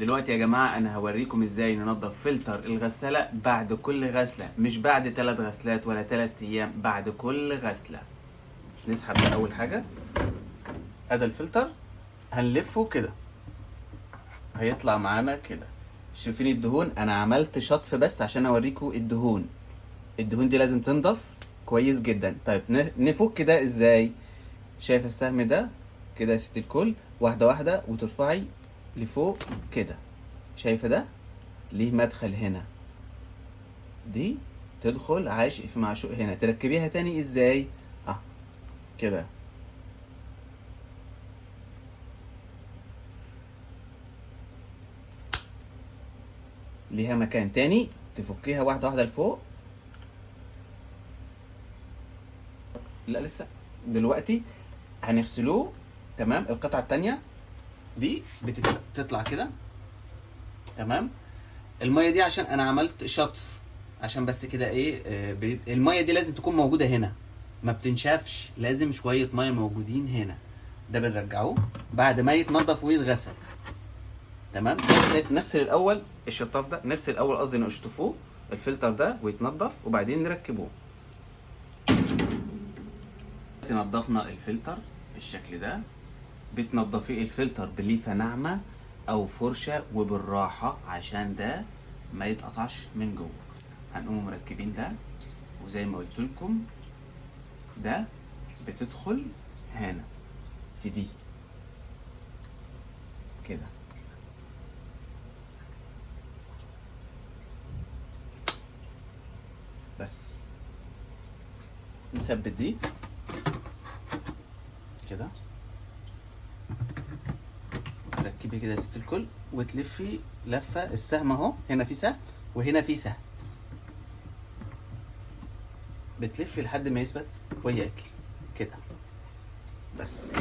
دلوقتي يا جماعة أنا هوريكم إزاي ننظف فلتر الغسالة بعد كل غسلة، مش بعد 3 غسلات ولا 3 أيام، بعد كل غسلة. نسحب ده أول حاجة. أدا الفلتر هنلفه كده، هيطلع معانا كده. شايفين الدهون؟ أنا عملت شطف بس عشان أوريكم الدهون. الدهون دي لازم تنضف كويس جدا. طيب نفك ده إزاي؟ شايف السهم ده كده يا ست الكل؟ واحدة واحدة وترفعي لفوق كده. شايفة ده؟ ليه مدخل هنا، دي تدخل عاشق في معشوق هنا. تركبيها تاني ازاي؟ كده. ليها مكان تاني تفكيها واحدة واحدة لفوق. لا لسه، دلوقتي هنغسلوه. تمام. القطعة التانية دي بتطلع كده. تمام. المية دي عشان انا عملت شطف، عشان بس كده ايه، المية دي لازم تكون موجودة هنا، ما بتنشافش، لازم شوية مية موجودين هنا. ده بنرجعوه بعد ما يتنضف ويتغسل. تمام. نغسل الاول الشطاف ده، نغسل الاول قصدي نشطفوه الفلتر ده ويتنضف وبعدين نركبوه. نضفنا الفلتر بالشكل ده. بتنضفي الفلتر بليفه ناعمه او فرشه وبالراحه عشان ده ما يتقطعش من جوه. هنقوم مركبين ده، وزي ما قلت لكم ده بتدخل هنا في دي كده. بس نثبت دي كده. تركبي كده يا ست الكل وتلفي لفه. السهم اهو، هنا في سهم وهنا في سهم، بتلفي لحد ما يثبت وياكي كده. بس